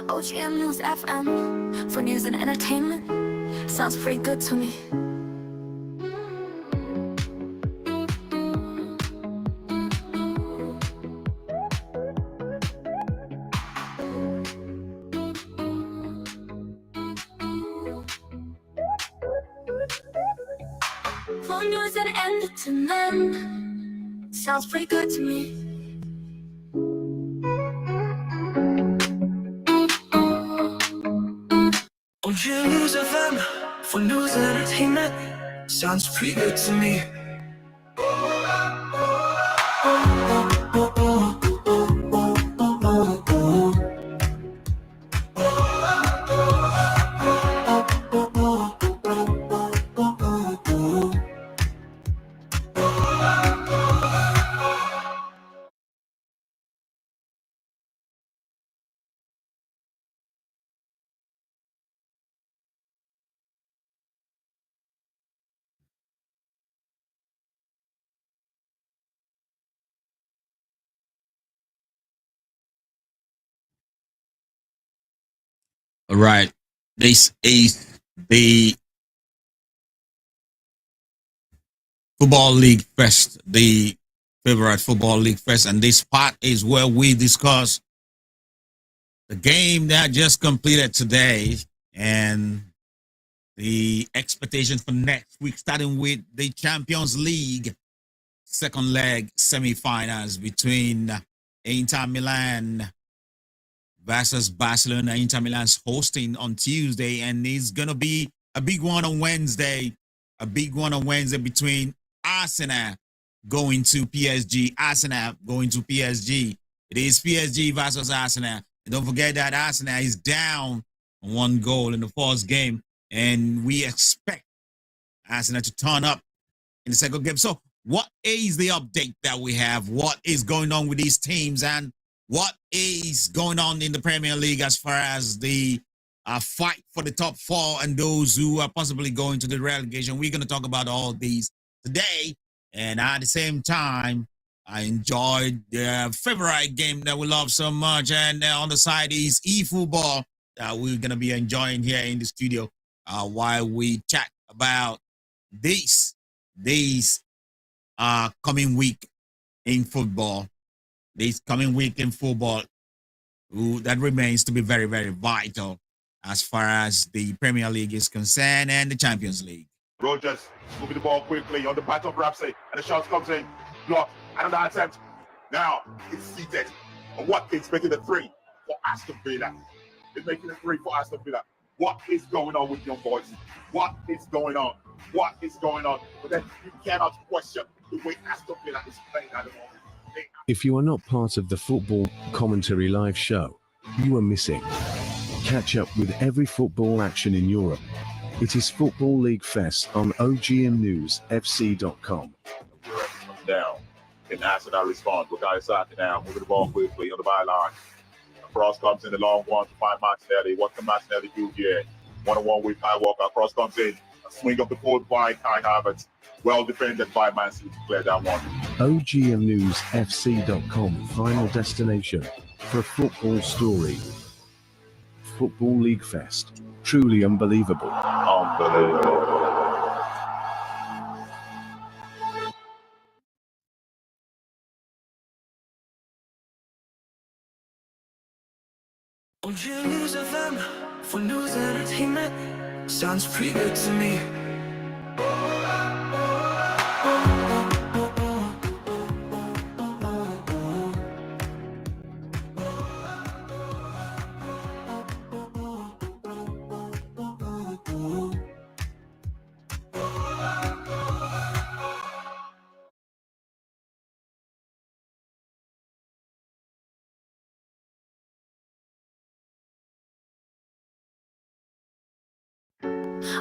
OGM News FM for news and entertainment. Sounds pretty good to me. For news and entertainment. Sounds pretty good to me. OGM News FM for news and entertainment. Sounds pretty good to me. All right. This is the Football League Fest, the favorite Football League Fest. And this part is where we discuss the game that just completed today and the expectation for next week, starting with the Champions League second leg semifinals between Inter Milan versus Barcelona. Inter Milan's hosting on Tuesday, and it's going to be a big one on Wednesday. A big one on Wednesday between Arsenal going to PSG. Arsenal going to PSG. It is PSG versus Arsenal. And don't forget that Arsenal is down 1 goal in the first game, and we expect Arsenal to turn up in the second game. So what is the update that we have? What is going on with these teams, and what is going on in the Premier League as far as the fight for the top four and those who are possibly going to the relegation? We're going to talk about all these today. And at the same time, I enjoyed the favorite game that we love so much. And on the side is Efootball that we're going to be enjoying here in the studio while we chat about this coming week in football. This coming week in football, that remains to be very, very vital as far as the Premier League is concerned and the Champions League. Rogers moving the ball quickly on the back of Ramsey, and the shot comes in, blocked, another attempt. Now it's seated. On what is making the 3 for Aston Villa? It's making the 3 for Aston Villa. What is going on with young boys? What is going on? What is going on? But then you cannot question the way Aston Villa is playing at the moment. If you are not part of the Football Commentary live show, you are missing. Catch up with every football action in Europe. It is Football League Fest on OGMNewsFC.com. Down. Can Arsenal respond? Bukayo Saka now, moving the ball quickly on the byline. Cross comes in the long one to find Martinelli. What can Martinelli do here? 1-on-1 with Kyle Walker. Cross comes in. A swing of the forward by Kai Havertz. Well defended by Man City to clear that one. OGMNewsFC.com, final destination for a football story. Football League Fest. Truly unbelievable. Unbelievable. OGM News FM for news and entertainment. Sounds pretty good to me.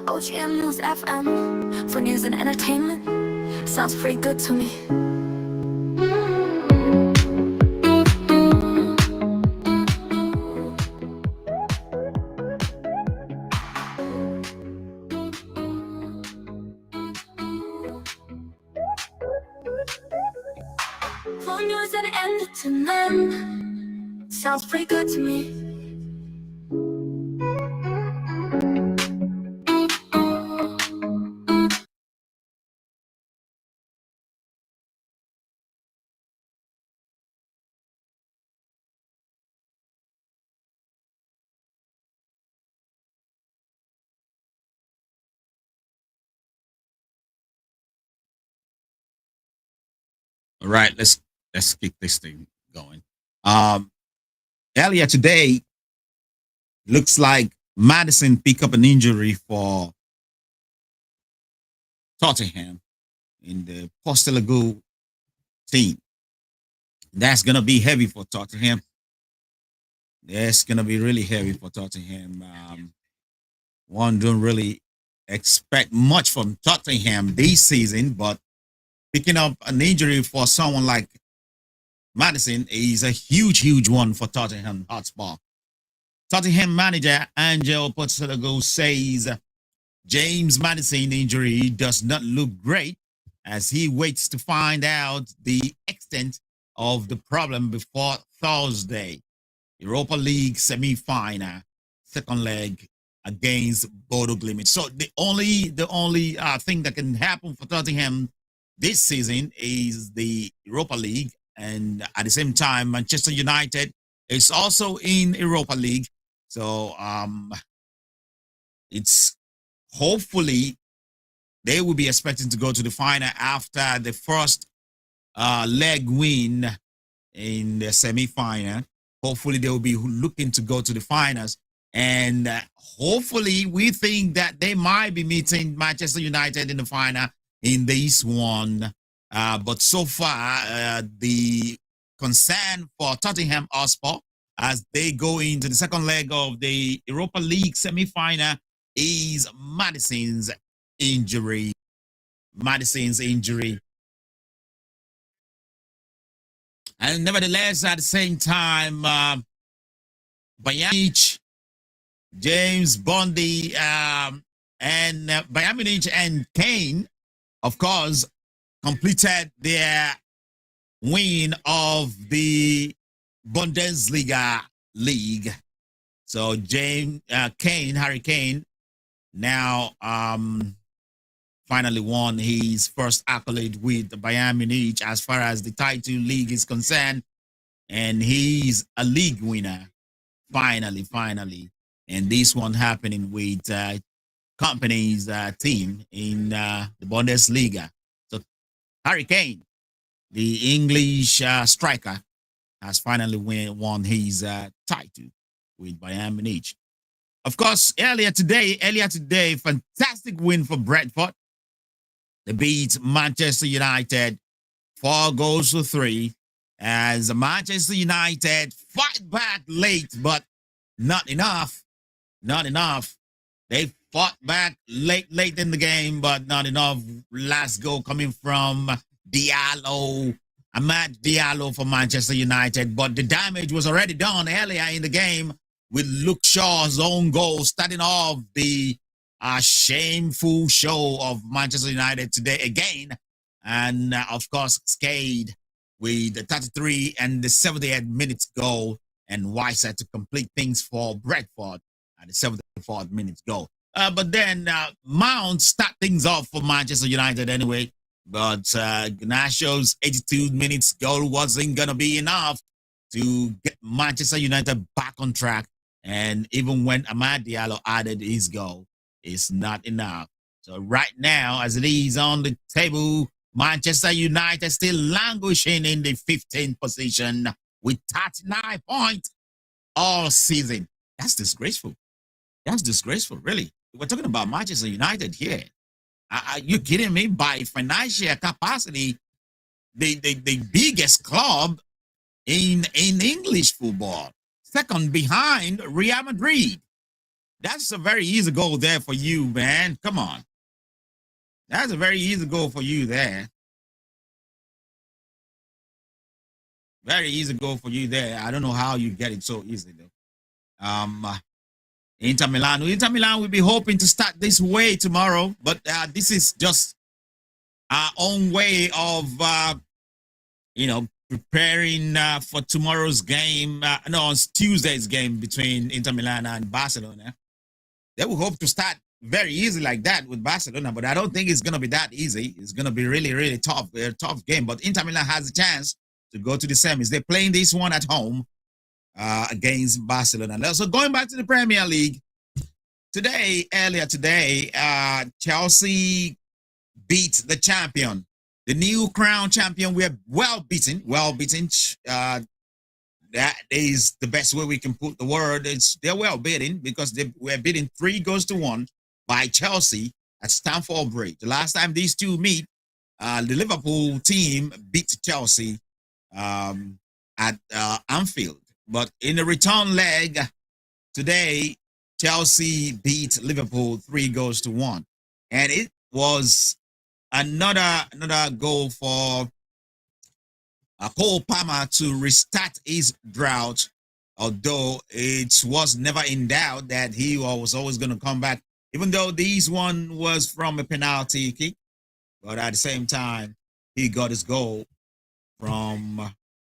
OGM News FM for news and entertainment. Sounds pretty good to me. For news and entertainment. Sounds pretty good to me. All right, let's keep this thing going. Um, Earlier today, looks like Madison picked up an injury for Tottenham in the Postelago team. That's gonna be heavy for Tottenham. That's gonna be really heavy for Tottenham. One don't really expect much from Tottenham this season, but picking up an injury for someone like Madison is a huge one for Tottenham Hotspur. Tottenham manager Angel Postecoglou says James Madison injury does not look great as he waits to find out the extent of the problem before Thursday. Europa League semi-final, second leg against Bodo Glimt. So the only thing that can happen for Tottenham this season is the Europa League, and at the same time, Manchester United is also in Europa League. So it's hopefully they will be expecting to go to the final after the first leg win in the semi-final. Hopefully they will be looking to go to the finals, and hopefully we think that they might be meeting Manchester United in the final in this one. But so far, the concern for Tottenham Hotspur as they go into the second leg of the Europa League semi-final is Madison's injury. And nevertheless, at the same time, Bayern James Bondi, and Bayern Munich and Kane, of course, completed their win of the Bundesliga league. So Harry Kane, now finally won his first accolade with Bayern Munich as far as the title league is concerned, and he's a league winner. Finally, and this one happening with company's team in the Bundesliga. So Harry Kane, the English striker, has finally won his title with Bayern Munich. Of course, earlier today, fantastic win for Brentford. They beat Manchester United 4-3 as Manchester United fight back late, but not enough. They fought back late in the game, but not enough. Last goal coming from Amad Diallo for Manchester United, but the damage was already done earlier in the game with Luke Shaw's own goal, starting off the shameful show of Manchester United today again. And of course, Skade with the 33 and the 78th minutes goal, and Weiss had to complete things for Brentford at the 74th minutes goal. But then Mount start things off for Manchester United anyway. But Gnacio's 82 minutes goal wasn't going to be enough to get Manchester United back on track. And even when Amad Diallo added his goal, it's not enough. So right now, as it is on the table, Manchester United still languishing in the 15th position with 39 points all season. That's disgraceful. Really. We're talking about Manchester United here. Are you kidding me? By financial capacity, the biggest club in English football, second behind Real Madrid. That's a very easy goal there for you, man. Come on. That's a very easy goal for you there. Very easy goal for you there. I don't know how you get it so easily, though. Inter Milan will be hoping to start this way tomorrow, but this is just our own way of, preparing for tomorrow's game. No, it's Tuesday's game between Inter Milan and Barcelona. They will hope to start very easy like that with Barcelona, but I don't think it's going to be that easy. It's going to be really tough, a tough game. But Inter Milan has a chance to go to the semis. They're playing this one at home against Barcelona. So going back to the Premier League, earlier today, Chelsea beat the champion The new crown champion, we are well beaten. Well beaten. That is the best way we can put the word. They're well beaten because they were beaten 3-1 by Chelsea at Stamford Bridge. The last time these two meet, the Liverpool team beat Chelsea at Anfield. But in the return leg today, Chelsea beat Liverpool 3-1, and it was another goal for Cole Palmer to restart his drought, although it was never in doubt that he was always going to come back, even though this one was from a penalty kick. But at the same time, he got his goal from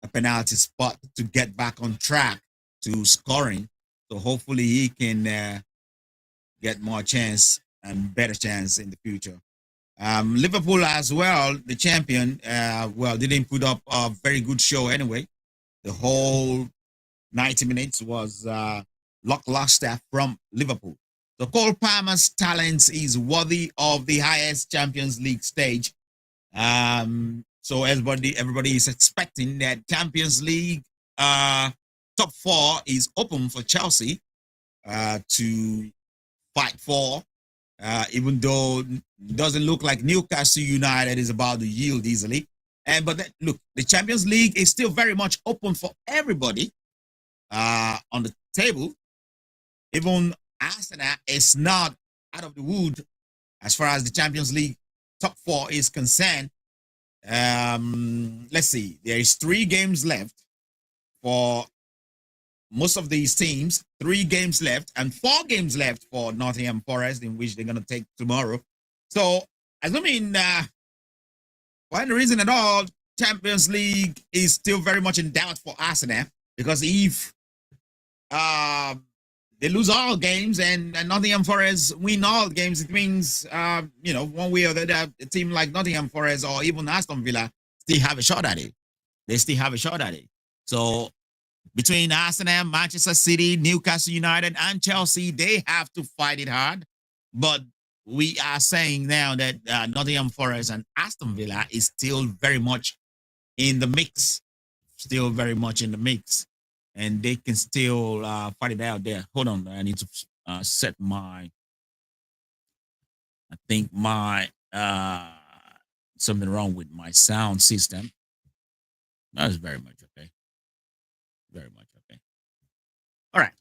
a penalty spot to get back on track to scoring. So hopefully he can get more chance and better chance in the future. Liverpool as well, the champion, didn't put up a very good show anyway. The whole 90 minutes was lackluster from Liverpool. So Cole Palmer's talent is worthy of the highest Champions League stage. So everybody is expecting that Champions League top 4 is open for Chelsea to fight for. Even though it doesn't look like Newcastle United is about to yield easily. But look, the Champions League is still very much open for everybody on the table. Even Arsenal is not out of the wood as far as the Champions League top 4 is concerned. Let's see, there is 3 games left for most of these teams, 3 games left and 4 games left for Nottingham Forest, in which they're going to take tomorrow. So, assuming for any reason at all, Champions League is still very much in doubt for Arsenal, because if they lose all games and Nottingham Forest win all games, it means, one way or the other, a team like Nottingham Forest or even Aston Villa still have a shot at it. They still have a shot at it. So, between Arsenal, Manchester City, Newcastle United, and Chelsea, they have to fight it hard. But we are saying now that Nottingham Forest and Aston Villa is still very much in the mix. Still very much in the mix. And they can still fight it out there. Hold on, I need to set my... I think my... something wrong with my sound system. That's very much okay. Very much okay. All right.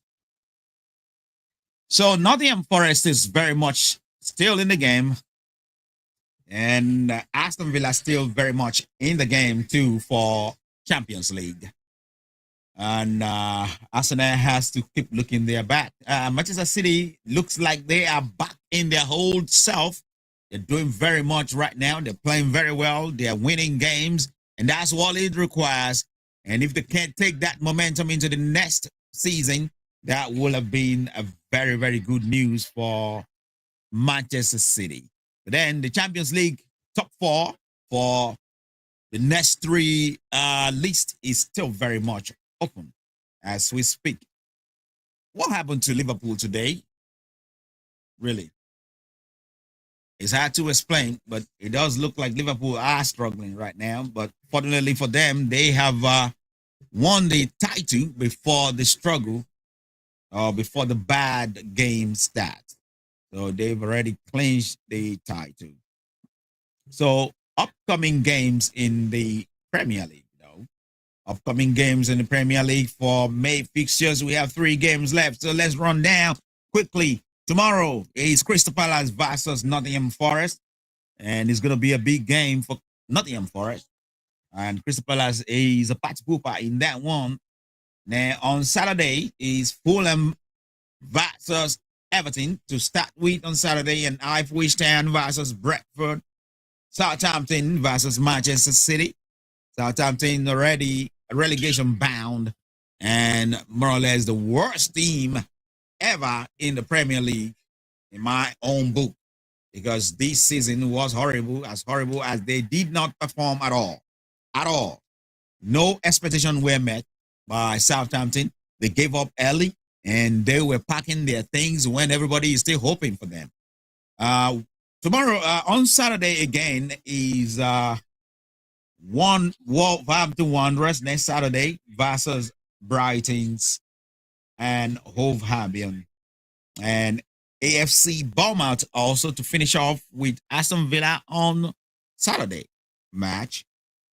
So Nottingham Forest is very much still in the game, and Aston Villa still very much in the game too for Champions League. And Arsenal has to keep looking their back. Manchester City looks like they are back in their old self. They're doing very much right now. They're playing very well. They're winning games, and that's all it requires. And if they can't take that momentum into the next season, that will have been a very, very good news for Manchester City. But then the Champions League top 4 for the next 3 list is still very much open as we speak. What happened to Liverpool today? Really? It's hard to explain, but it does look like Liverpool are struggling right now. But fortunately for them, they have won the title before the struggle, or before the bad game starts. So they've already clinched the title. So upcoming games in the Premier League, though. Upcoming games in the Premier League for May fixtures. We have 3 games left. So let's run down quickly. Tomorrow is Crystal Palace versus Nottingham Forest, and it's going to be a big game for Nottingham Forest. And Crystal Palace is a party pooper in that one. Now, on Saturday is Fulham versus Everton to start with on Saturday, and Ipswich Town versus Brentford. Southampton versus Manchester City. Southampton already relegation bound and more or less the worst team ever in the Premier League in my own book, because this season was horrible as they did not perform at all. No expectation were met by Southampton. They gave up early and they were packing their things when everybody is still hoping for them. Tomorrow on Saturday again is Wolverhampton Wanderers next Saturday versus Brightons and Hove Albion. And AFC Bournemouth also to finish off with Aston Villa on Saturday match.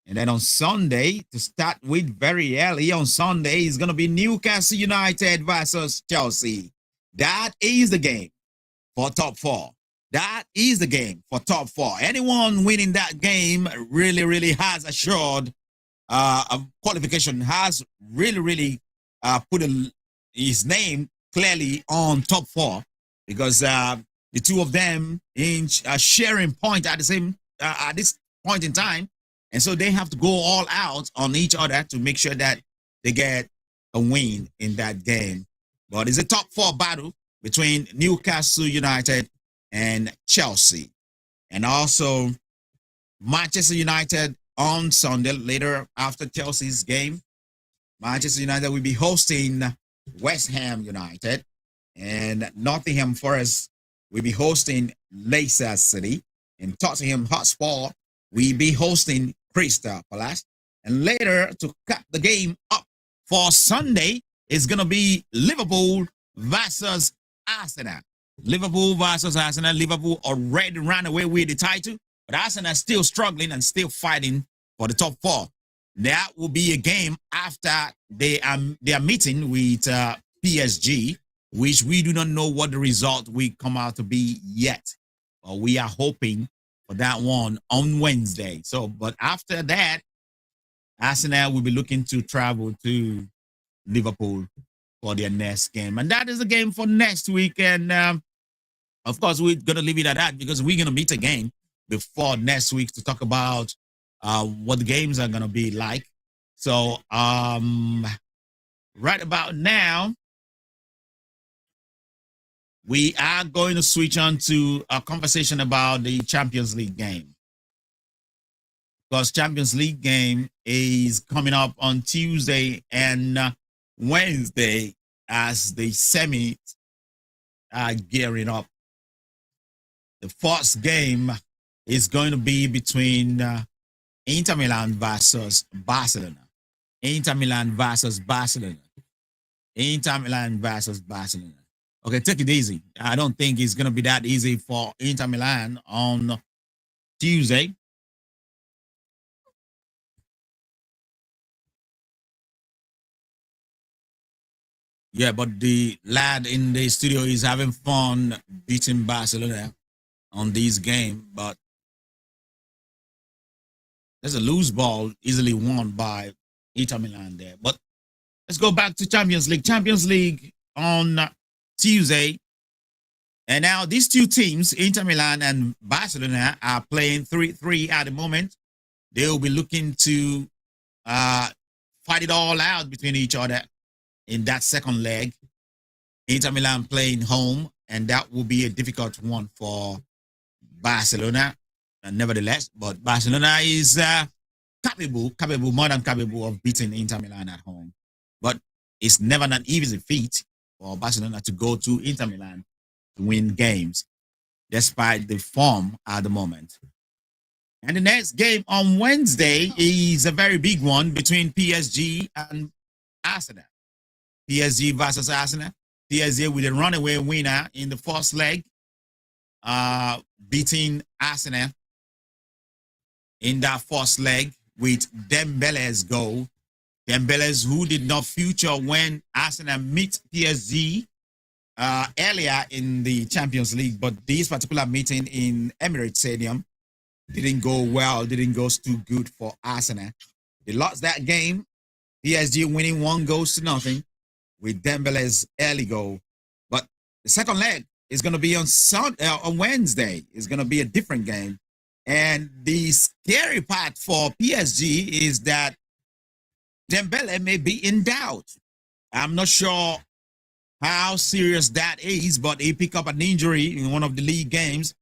And then on Sunday, to start with very early on Sunday, is going to be Newcastle United versus Chelsea. That is the game for top four. That is the game for top four. Anyone winning that game really has assured a qualification, has really put his name clearly on top four, because the two of them in sharing point at the same at this point in time, and so they have to go all out on each other to make sure that they get a win in that game. But it's a top four battle between Newcastle United and Chelsea, and also Manchester United on Sunday later after Chelsea's game. Manchester United will be hosting West Ham United, and Nottingham Forest will be hosting Leicester City, and Tottenham Hotspur will be hosting Crystal Palace. And later, to cut the game up for Sunday, is going to be Liverpool versus Arsenal. Liverpool versus Arsenal. Liverpool already ran away with the title, but Arsenal is still struggling and still fighting for the top four. That will be a game after they are meeting with PSG, which we do not know what the result will come out to be yet. But we are hoping for that one on Wednesday. So, but after that, Arsenal will be looking to travel to Liverpool for their next game. And that is the game for next week. And of course, we're going to leave it at that, because we're going to meet again before next week to talk about what the games are going to be like. So right about now, we are going to switch on to a conversation about the Champions League game, because Champions League game is coming up on Tuesday and Wednesday as the semis are gearing up. The first game is going to be between Inter Milan versus Barcelona. Inter Milan versus Barcelona. Inter Milan versus Barcelona. Okay, take it easy. I don't think it's going to be that easy for Inter Milan on Tuesday. Yeah, but the lad in the studio is having fun beating Barcelona on this game, but there's a loose ball easily won by Inter Milan there. But let's go back to Champions League. Champions League on Tuesday. And now these two teams, Inter Milan and Barcelona, are playing 3-3 at the moment. They will be looking to fight it all out between each other in that second leg. Inter Milan playing home, and that will be a difficult one for Barcelona, nevertheless. But Barcelona is capable, more than capable of beating Inter Milan at home. But it's never an easy feat for Barcelona to go to Inter Milan to win games, despite the form at the moment. And the next game on Wednesday is a very big one between PSG and Arsenal. PSG versus Arsenal. PSG with a runaway winner in the first leg, beating Arsenal in that first leg with Dembele's goal. Dembele's, who did not feature when Arsenal meet PSG earlier in the Champions League, but this particular meeting in Emirates Stadium didn't go well, didn't go too good for Arsenal. They lost that game, PSG winning 1-0 with Dembele's early goal. But the second leg is going to be on Wednesday. It's going to be a different game. And the scary part for PSG is that Dembele may be in doubt. I'm not sure how serious that is, but he picked up an injury in one of the league games,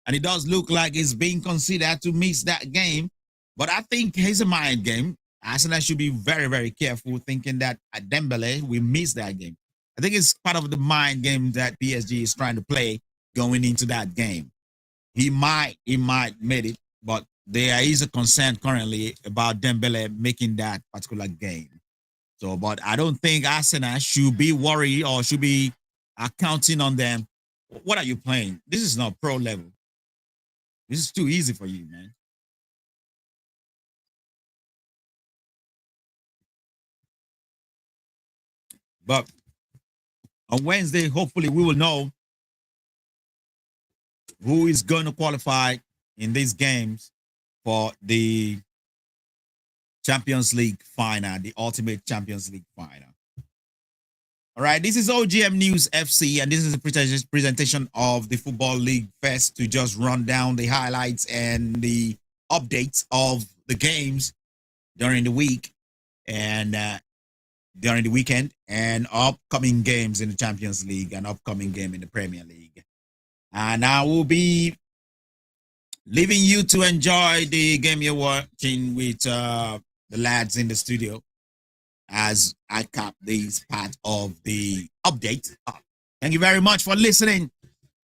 and it does look like he's being considered to miss that game. But I think it's a mind game. Arsenal should be very careful thinking that Dembele will miss that game. I think it's part of the mind game that PSG is trying to play going into that game. He might make it, but there is a concern currently about Dembele making that particular game. So, but I don't think Arsenal should be worried or should be counting on them. What are you playing? This is not pro level. This is too easy for you, man. But on Wednesday, hopefully, we will know who is going to qualify in these games for the Champions League final, the Ultimate Champions League final. All right, this is OGM News FC, and this is a presentation of the Football League Fest to just run down the highlights and the updates of the games during the week and during the weekend and upcoming games in the Champions League and upcoming game in the Premier League. And I will be leaving you to enjoy the game you're watching with the lads in the studio as I cap this part of the update. Thank you very much for listening.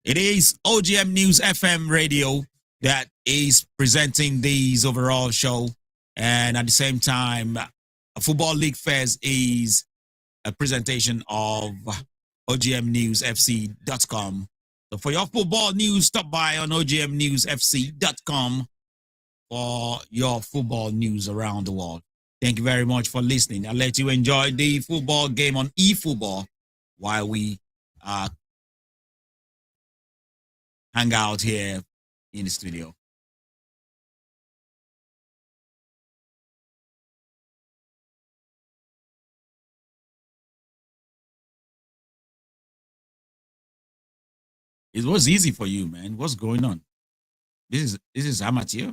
It is OGM News FM radio that is presenting these overall show. And at the same time, Football League Fest is a presentation of OGMNewsFC.com. So for your football news, stop by on OGMNewsFC.com for your football news around the world. Thank you very much for listening. I'll let you enjoy the football game on Efootball while we hang out here in the studio. It was easy for you, man. What's going on? This is amateur.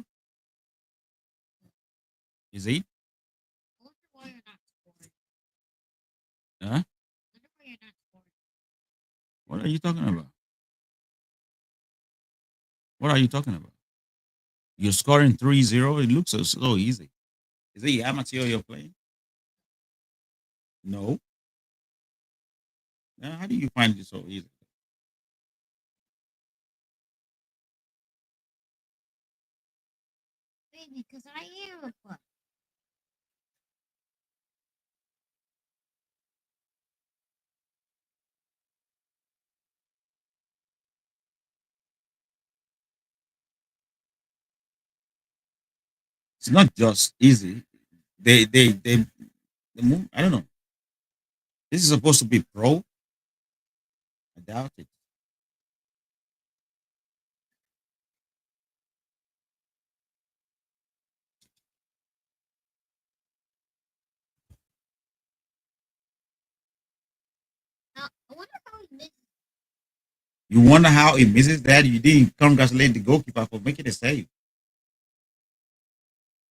Is it? Huh? What are you talking about? What are you talking about? You're scoring 3-0. It looks so easy. Is it amateur you're playing? No. How do you find it so easy? Because I am a pup. It's not just easy. They move. I don't know. This is supposed to be pro. I doubt it. I wonder how he missed. You wonder how he misses that? You didn't congratulate the goalkeeper for making a save.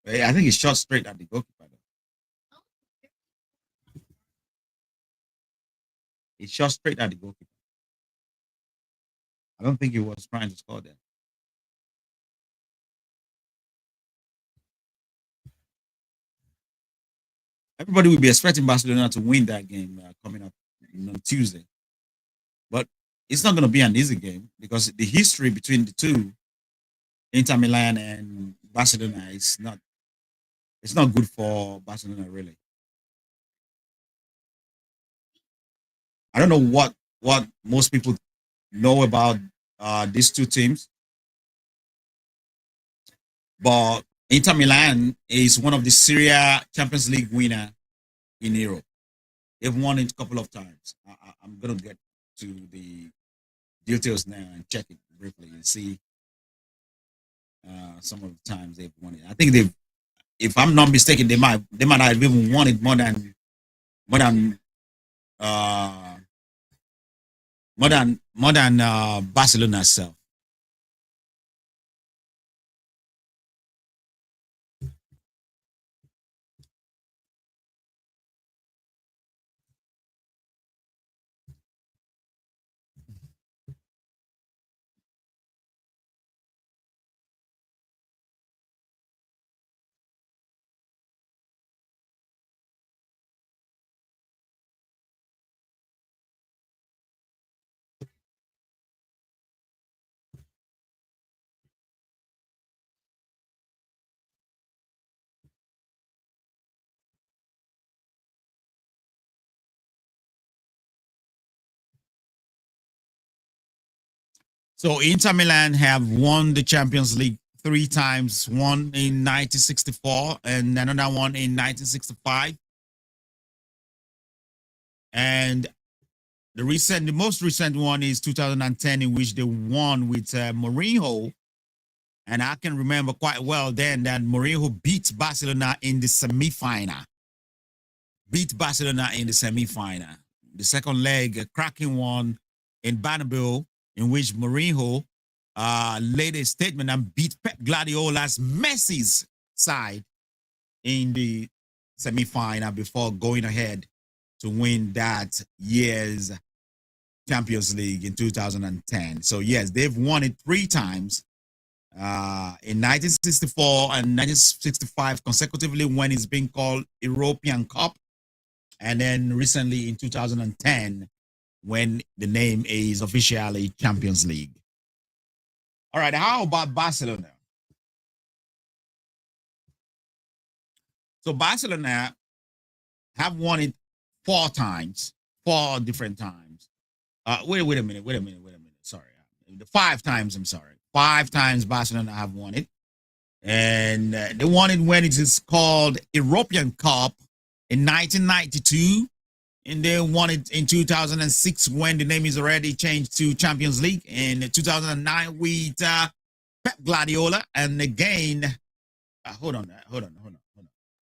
I think he shot straight at the goalkeeper. He shot straight at the goalkeeper. I don't think he was trying to score that. Everybody will be expecting Barcelona to win that game coming up on Tuesday. But it's not going to be an easy game because the history between the two, Inter Milan and Barcelona, is not. It's not good for Barcelona, really. I don't know what most people know about these two teams, but Inter Milan is one of the Syria Champions League winner in Europe. They've won it a couple of times. I'm going to get to the details now and check it briefly and see some of the times they've won it. I think they've, if I'm not mistaken, they might have even won it uh, more than Barcelona itself. So Inter Milan have won the Champions League 3 times, one in 1964 and another one in 1965. And the most recent one is 2010, in which they won with Mourinho. And I can remember quite well then that Mourinho beat Barcelona in the semi-final. The second leg, a cracking one in Bernabeu, in which Mourinho laid a statement and beat Pep Guardiola's Messi's side in the semi-final before going ahead to win that year's Champions League in 2010. So yes, they've won it 3 times. In 1964 and 1965 consecutively, when it's been called European Cup, and then recently in 2010 when the name is officially Champions League. All right, how about Barcelona? So Barcelona have won it 4 times, 4 different times. Wait a minute. Sorry, 5 times. I'm sorry, 5 times Barcelona have won it, and they won it when it is called European Cup in 1992, and they won it in 2006 when the name is already changed to Champions League, in 2009 with Pep Guardiola, and again, hold on.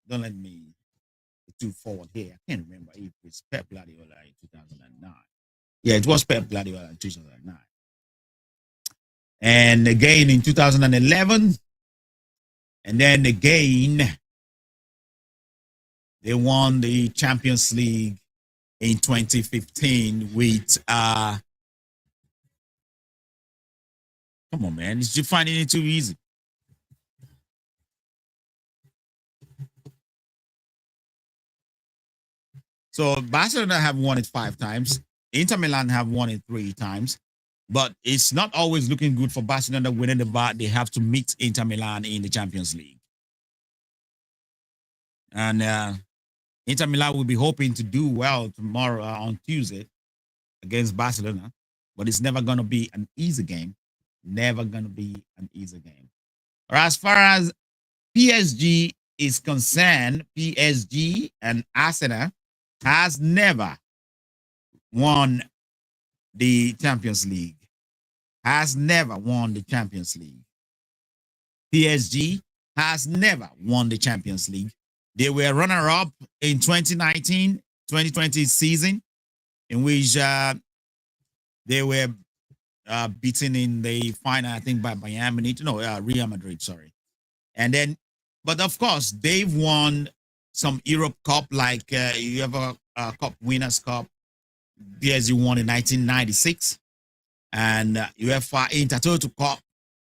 Don't let me too forward here. I can't remember if it's Pep Guardiola in 2009. Yeah, it was Pep Guardiola in 2009. And again in 2011, and then again they won the Champions League in 2015 with come on, man, you're finding it too easy. So Barcelona have won it 5 times. Inter Milan have won it 3 times. But it's not always looking good for Barcelona winning the bar. They have to meet Inter Milan in the Champions League. And Inter Milan will be hoping to do well tomorrow on Tuesday against Barcelona. But it's never going to be an easy game. Never going to be an easy game. Or as far as PSG is concerned, PSG and Arsenal has never won the Champions League. Has never won the Champions League. PSG has never won the Champions League. They were runner-up in 2019-2020 season, in which they were beaten in the final, I think, by Bayern Munich. No, Real Madrid, sorry. And then, but of course, they've won some Europe Cup, like UEFA Cup Winners' Cup. PSG won in 1996, and UEFA Intertoto Cup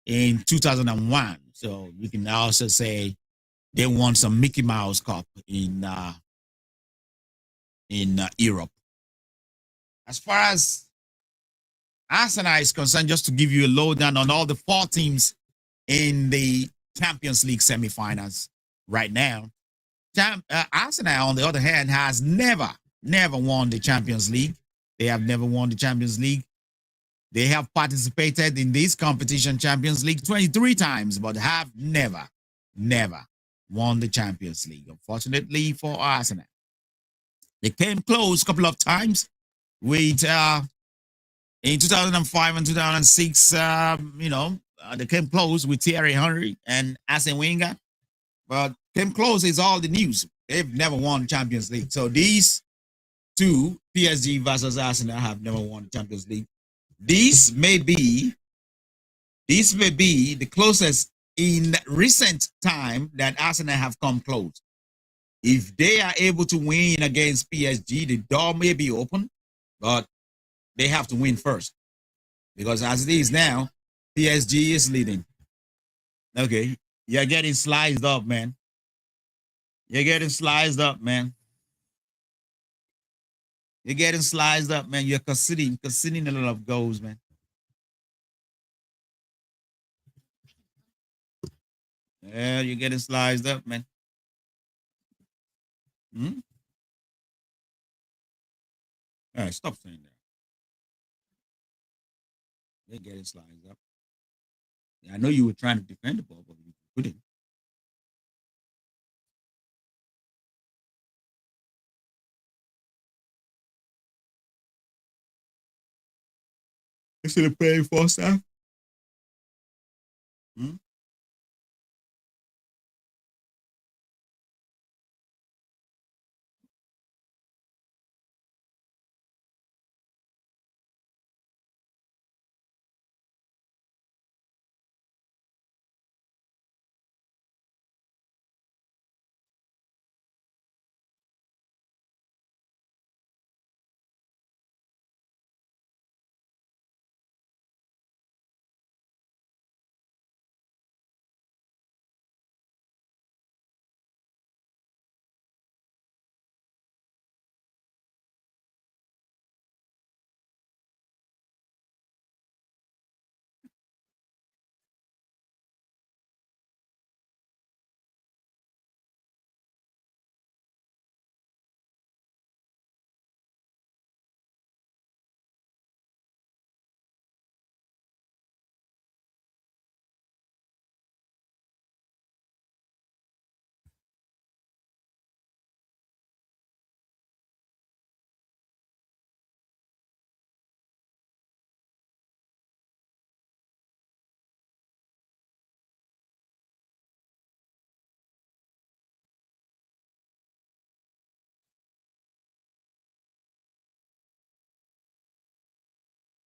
in 2001. So you can also say they won some Mickey Mouse Cup in Europe. As far as Arsenal is concerned, just to give you a lowdown on all the 4 teams in the Champions League semifinals right now. Arsenal, on the other hand, has never won the Champions League. They have never won the Champions League. They have participated in this competition, Champions League, 23 times, but have never won the Champions League, unfortunately for Arsenal. They came close a couple of times with in 2005 and 2006, they came close with Thierry Henry and Arsene Wenger, but came close is all the news. They've never won Champions League. So these two, PSG versus Arsenal, have never won the Champions League. This may be the closest in recent time that Arsenal have come close. If they are able to win against PSG, the door may be open, but they have to win first. Because as it is now, PSG is leading. Okay, you're getting sliced up, man. You're getting sliced up, man. You're getting sliced up, man. You're conceding a lot of goals, man. Yeah, you're getting sliced up, man. Hmm? All right, stop saying that. They get it sliced up. Yeah, I know you were trying to defend the ball, but you couldn't. You still playing for staff? Hmm?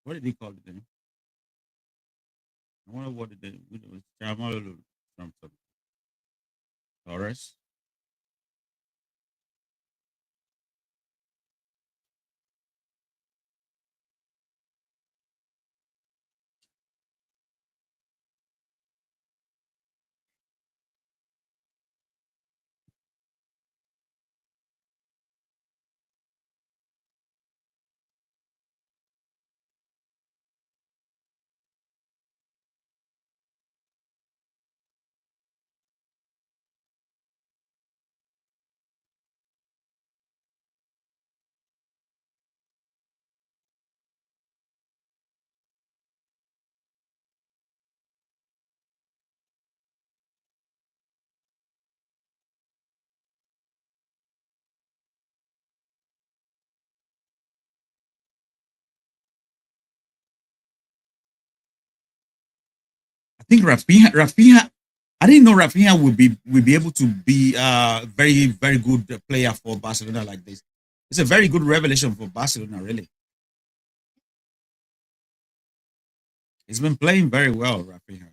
What did he call it then? I wonder what did it was Jamal something. Torres. I think Rafinha. I didn't know Rafinha would be able to be a very good player for Barcelona like this. It's a very good revelation for Barcelona. Really, he's been playing very well, Rafinha.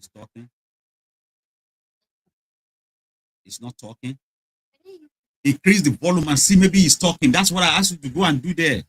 He's talking. He's not talking. Increase the volume and see maybe he's talking. That's what I asked you to go and do there.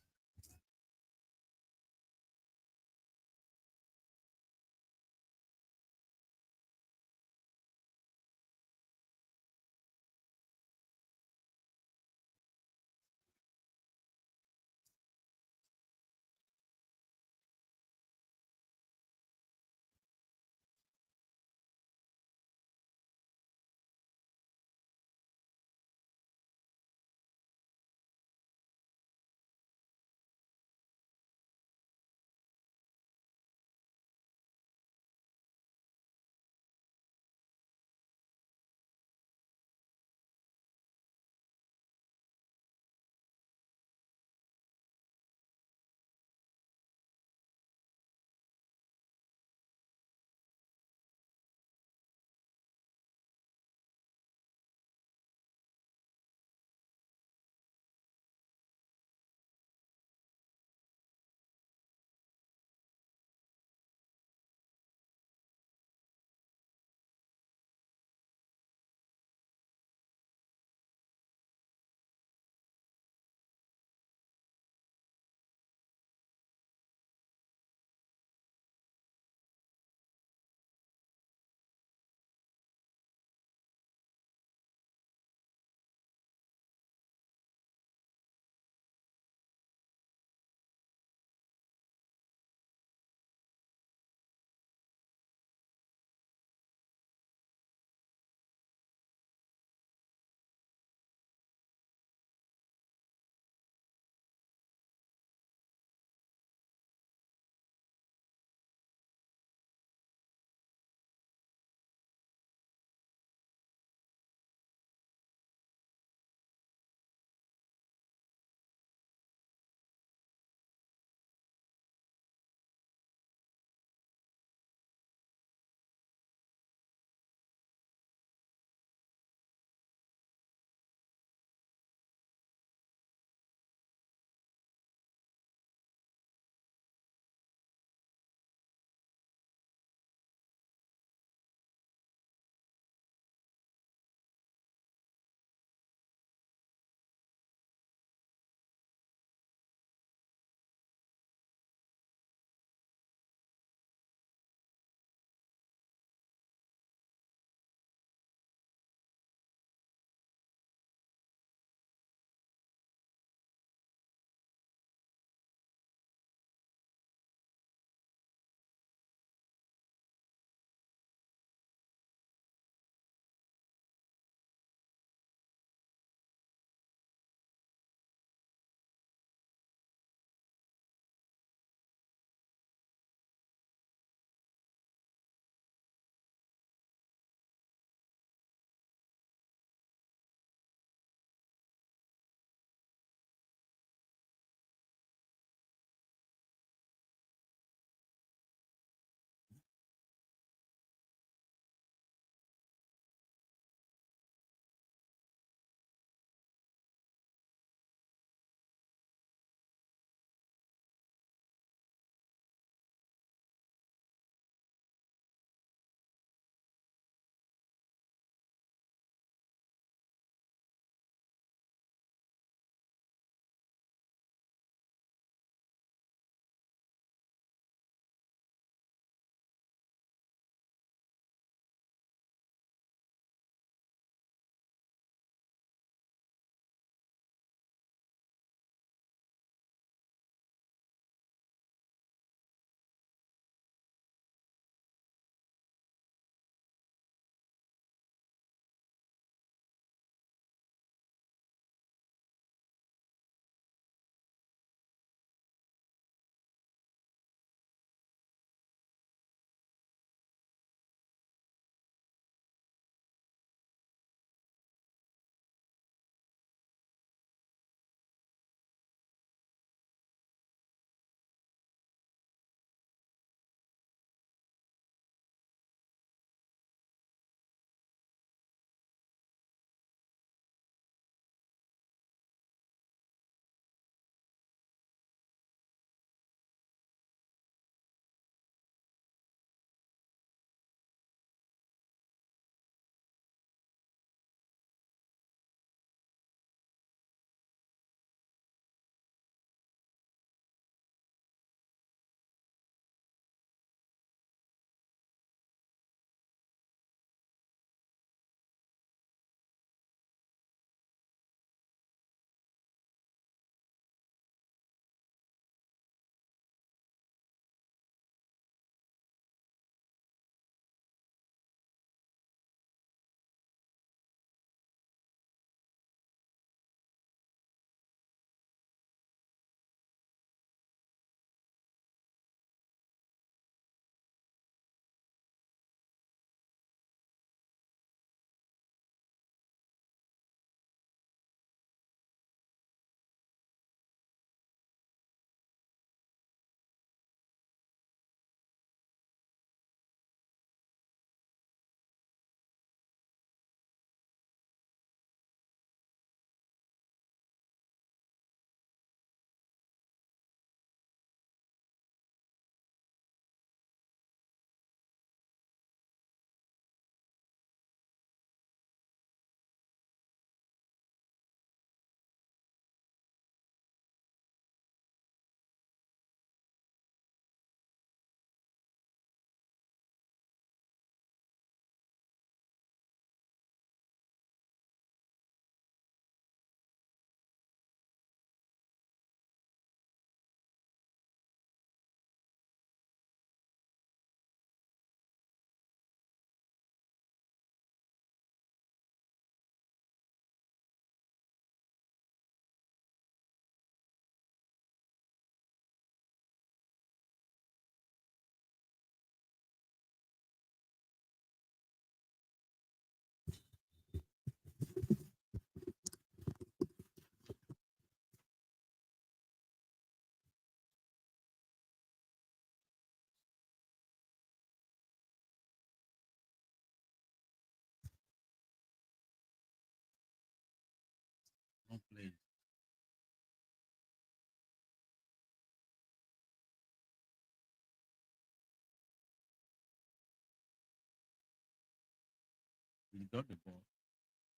He got the ball.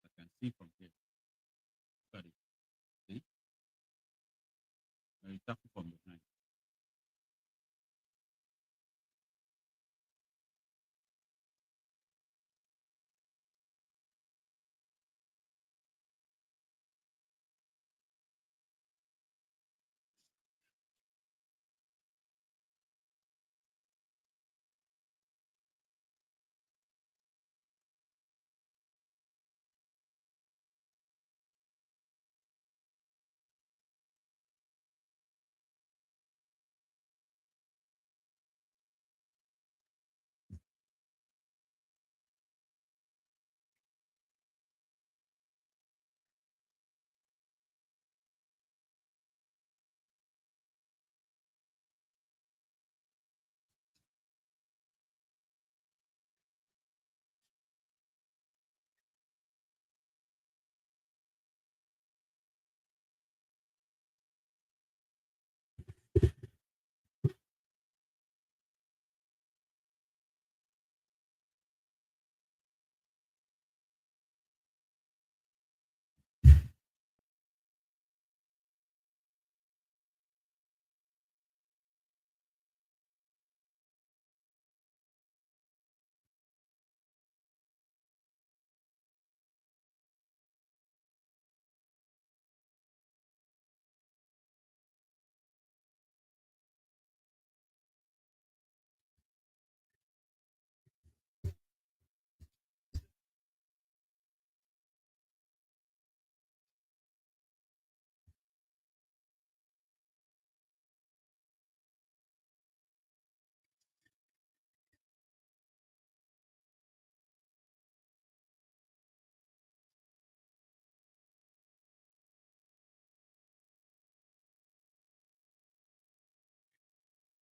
I can see from here. Got it. See? Now he tackled from behind.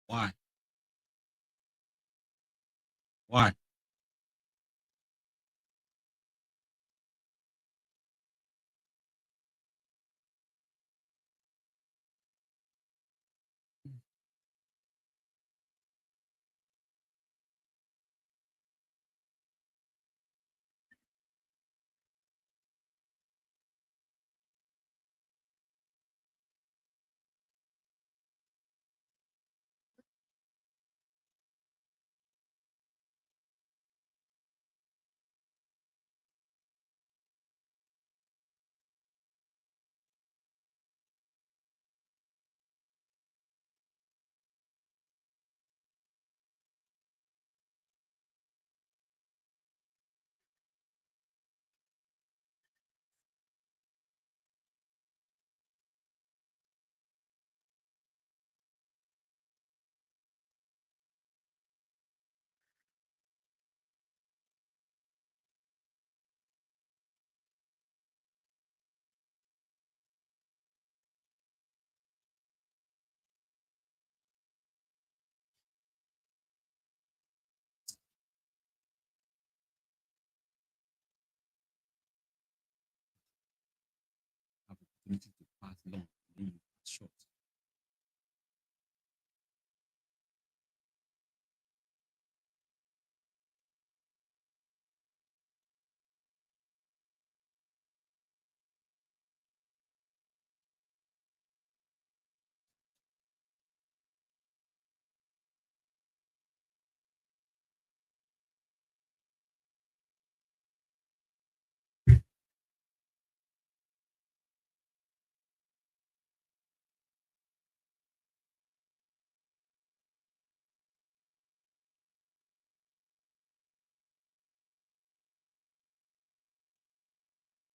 Why? Why? Have opportunity to pass long, then you pass short.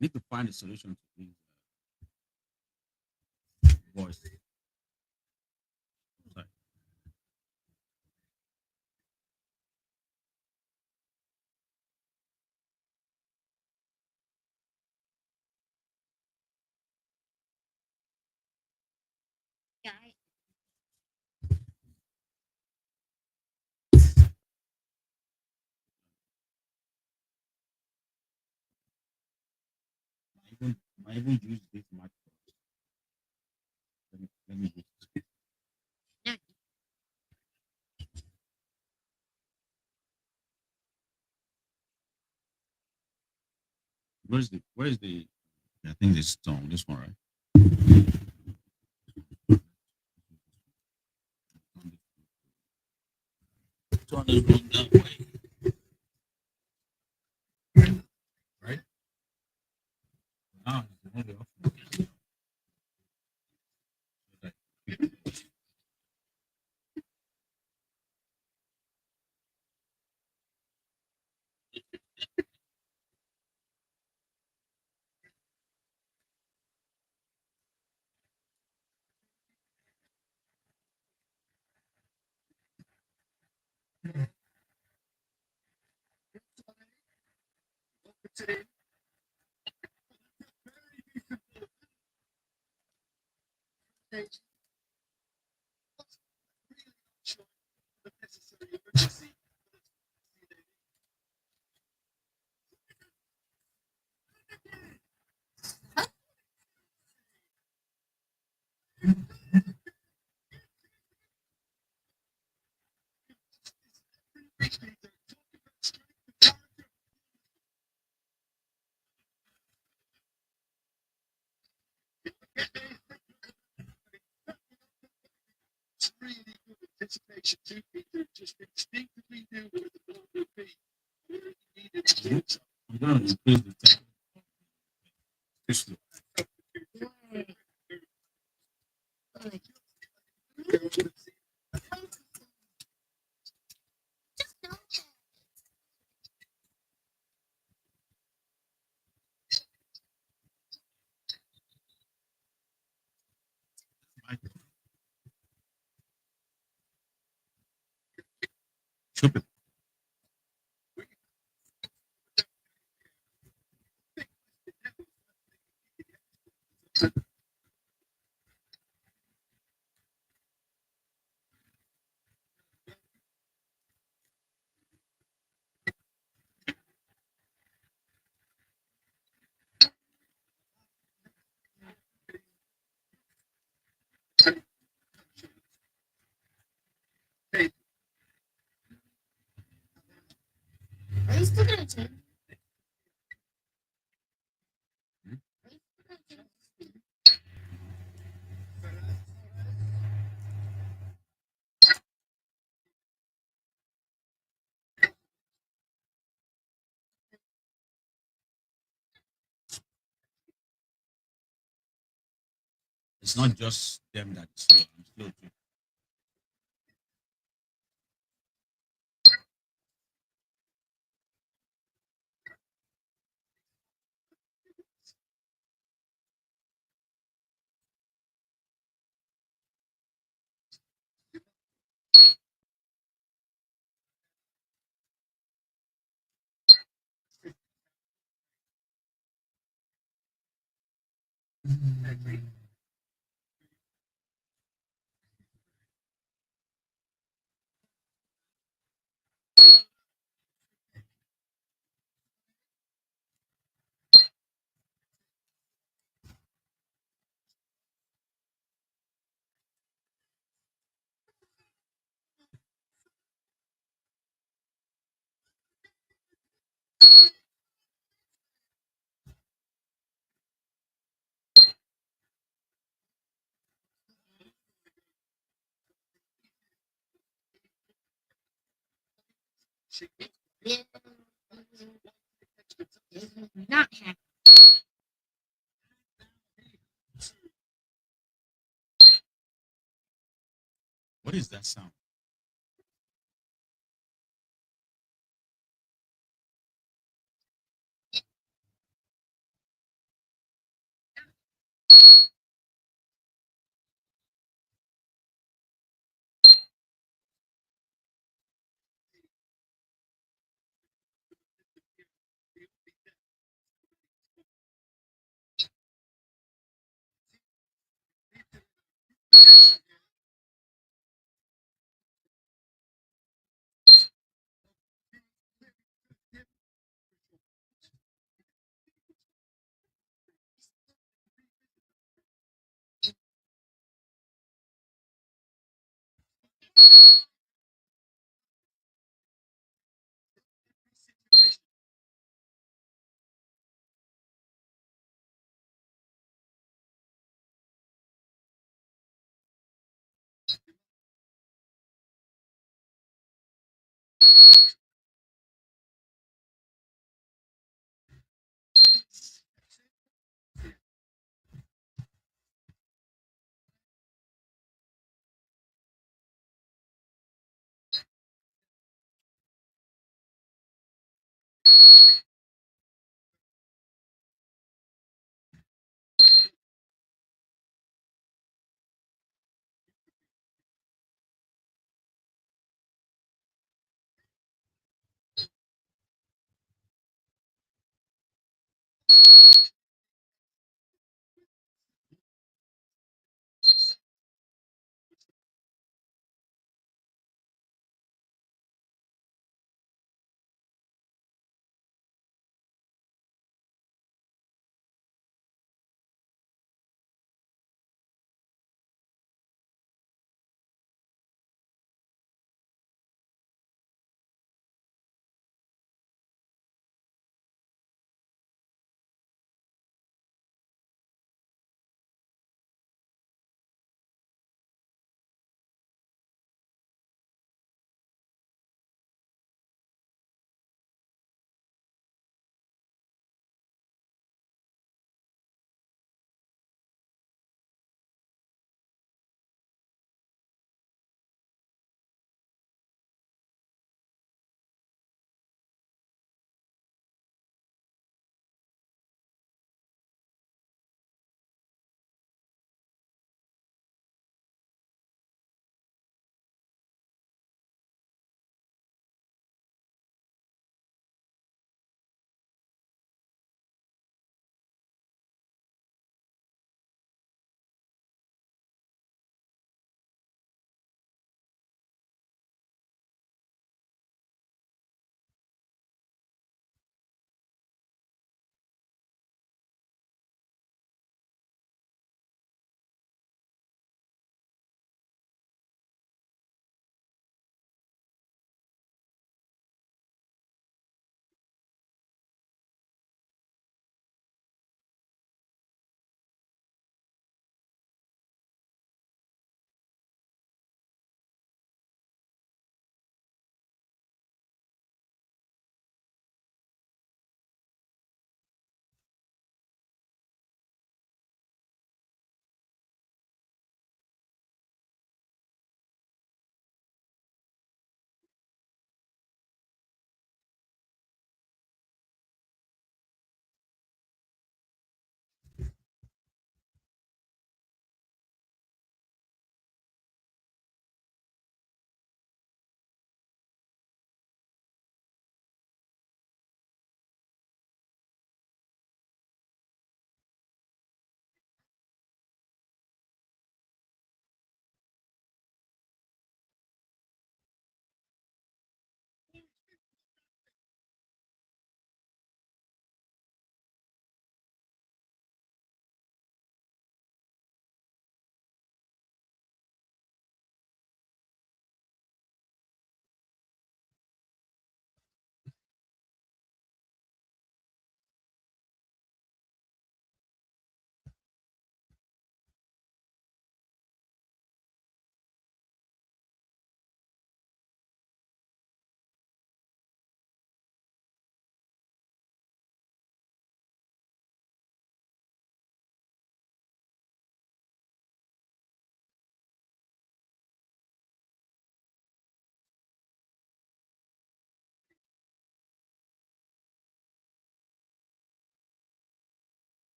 Need to find a solution to these boys. Sorry. Yeah, Might even use this match. Let me use this. no, Where's the I think this song, this one, right? Turn this one that way, right? Now it's another option. I'm gonna increase the temperature. Stupid. Are you still gonna change? It's not just them that's slow. I'm slow too. Yeah. Not happy. What is that sound?